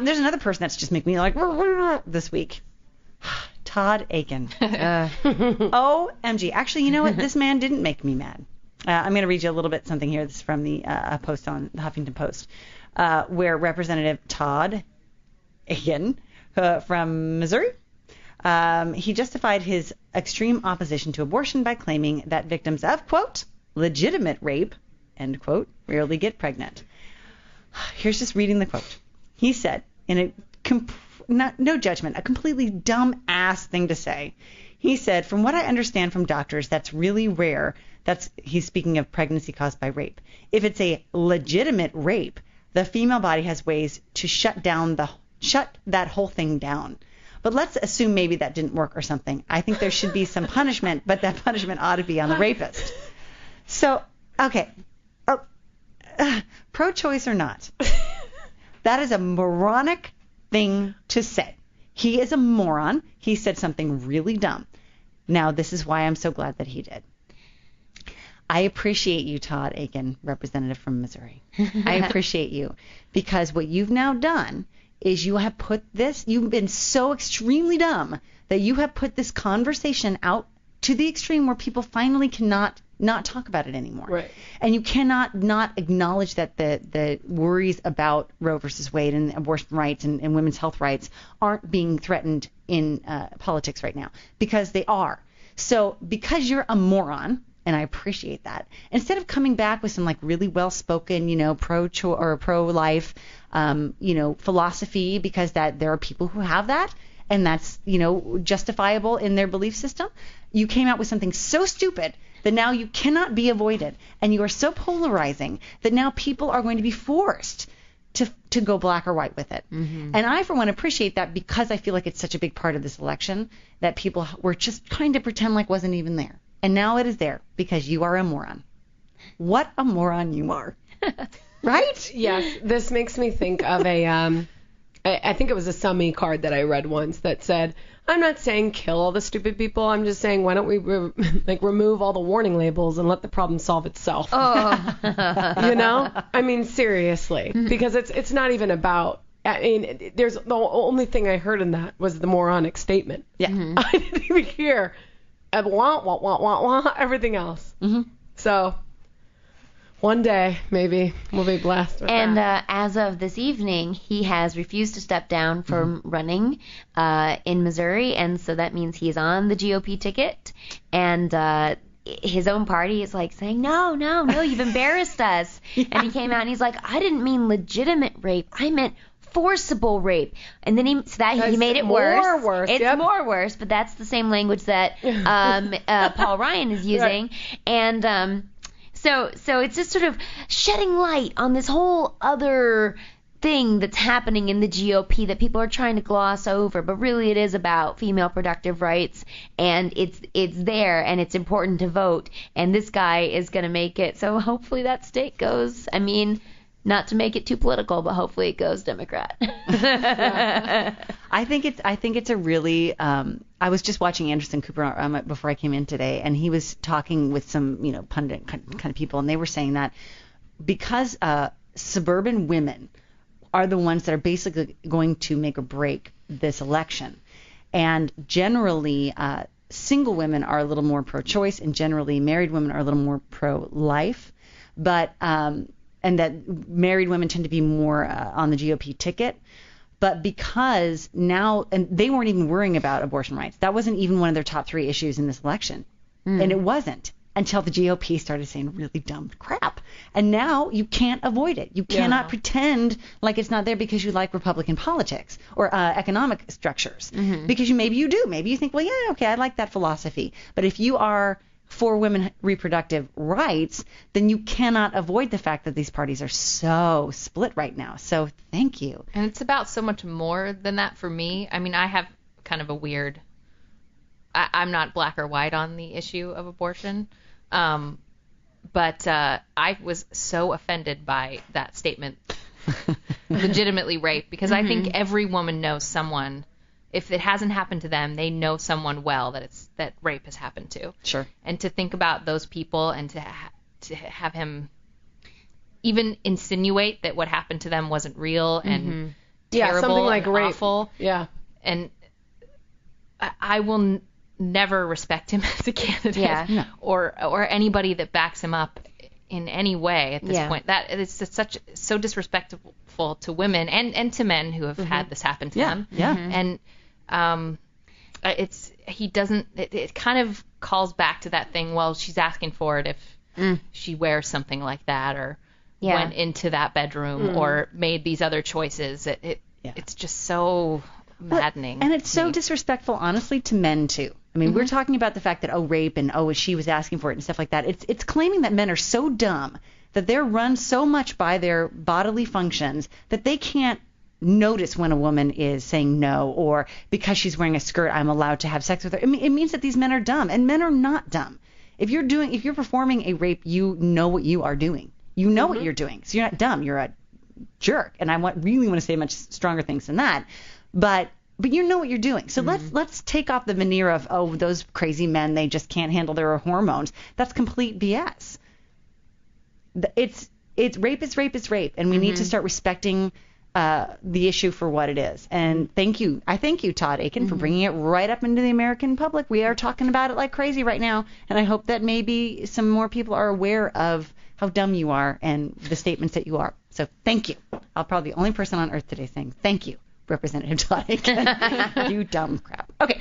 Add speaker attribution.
Speaker 1: There's another person that's just making me like this week. Todd Akin. OMG. Actually, you know what? This man didn't make me mad. I'm going to read you a little bit something here. This is from the post on the Huffington Post, where Representative Todd Akin from Missouri, he justified his extreme opposition to abortion by claiming that victims of, quote, legitimate rape, end quote, rarely get pregnant. Here's just reading the quote. He said, in a no judgment, a completely dumb-ass thing to say. He said, from what I understand from doctors, that's really rare. He's speaking of pregnancy caused by rape. If it's a legitimate rape, the female body has ways to shut that whole thing down. But let's assume maybe that didn't work or something. I think there should be some punishment, but that punishment ought to be on the rapist. So, okay, pro-choice or not, that is a moronic thing to say. He is a moron. He said something really dumb. Now, this is why I'm so glad that he did. I appreciate you, Todd Akin, representative from Missouri. I appreciate you, because what you've now done is you've been so extremely dumb that you have put this conversation out to the extreme where people finally cannot not talk about it anymore.
Speaker 2: Right.
Speaker 1: And you cannot not acknowledge that the worries about Roe versus Wade and abortion rights and women's health rights aren't being threatened in politics right now, because they are. So because you're a moron, and I appreciate that, instead of coming back with some like really well-spoken, pro-life, philosophy, because that there are people who have that, and that's, justifiable in their belief system, you came out with something so stupid that now you cannot be avoided, and you are so polarizing that now people are going to be forced to go black or white with it. Mm-hmm. And I, for one, appreciate that, because I feel like it's such a big part of this election that people were just trying to pretend like wasn't even there. And now it is there because you are a moron. What a moron you are. Right?
Speaker 2: Yes. This makes me think of I think it was a Summy card that I read once that said, I'm not saying kill all the stupid people. I'm just saying, why don't we remove all the warning labels and let the problem solve itself?
Speaker 3: Oh.
Speaker 2: I mean, seriously, because it's not even about. I mean, there's the only thing I heard in that was the moronic statement.
Speaker 1: Yeah.
Speaker 2: Mm-hmm. I didn't even hear everything else. Mm-hmm. So one day maybe we'll be blessed with
Speaker 3: and
Speaker 2: that.
Speaker 3: As of this evening, he has refused to step down from running in Missouri, and so that means he is on the GOP ticket, and his own party is like saying, no, you've embarrassed us. Yeah. And he came out and he's like, I didn't mean legitimate rape, I meant forcible rape. And then he made it worse. It's more worse, but that's the same language that Paul Ryan is using. Right. And so it's just sort of shedding light on this whole other thing that's happening in the GOP that people are trying to gloss over, but really it is about female reproductive rights, and it's there, and it's important to vote, and this guy is going to make it. So hopefully that state goes, not to make it too political, but hopefully it goes Democrat.
Speaker 1: Yeah. I think it's a really. I was just watching Anderson Cooper before I came in today, and he was talking with some pundit kind of people, and they were saying that because suburban women are the ones that are basically going to make or break this election, and generally single women are a little more pro-choice, and generally married women are a little more pro-life, but and that married women tend to be more on the GOP ticket. But because now, and they weren't even worrying about abortion rights. That wasn't even one of their top 3 issues in this election. And it wasn't until the GOP started saying really dumb crap. And now you can't avoid it. You cannot pretend like it's not there because you like Republican politics or economic structures. Mm-hmm. Because maybe you do. Maybe you think, well, yeah, okay, I like that philosophy. But if you are for women reproductive rights, then you cannot avoid the fact that these parties are so split right now. So thank you.
Speaker 4: And it's about so much more than that for me. I mean, I have kind of a weird, I'm not black or white on the issue of abortion, but I was so offended by that statement, legitimately rape, because I think every woman knows someone. If it hasn't happened to them, they know someone well that rape has happened to.
Speaker 1: Sure.
Speaker 4: And to think about those people and to have him even insinuate that what happened to them wasn't real and terrible
Speaker 2: something like
Speaker 4: and
Speaker 2: rape.
Speaker 4: awful.
Speaker 2: Yeah.
Speaker 4: And I will never respect him as a candidate
Speaker 3: Yeah.
Speaker 4: or anybody that backs him up in any way at this
Speaker 3: Yeah.
Speaker 4: point. That it's just so disrespectful to women and to men who have had this happen to them.
Speaker 1: Yeah.
Speaker 4: And it kind of calls back to that thing, well, she's asking for it if she wears something like that or went into that bedroom or made these other choices. It's just so maddening.
Speaker 1: And it's so disrespectful, honestly, to men too. I mean, we're talking about the fact that rape and she was asking for it and stuff like that. It's claiming that men are so dumb that they're run so much by their bodily functions that they can't notice when a woman is saying no, or because she's wearing a skirt, I'm allowed to have sex with her. I mean, it means that these men are dumb, and men are not dumb. If you're performing a rape, you know what you are doing. You know what you're doing. So you're not dumb. You're a jerk. And I really want to say much stronger things than that. But you know what you're doing. So let's take off the veneer of, those crazy men, they just can't handle their hormones. That's complete BS. It's rape is rape is rape, and we need to start respecting the issue for what it is. And I thank you, Todd Akin, for bringing it right up into the American public. We are talking about it like crazy right now, and I hope that maybe some more people are aware of how dumb you are and the statements that you are. So thank you. I'll probably be the only person on earth today saying thank you, Representative Todd Akin. You dumb crap. Okay.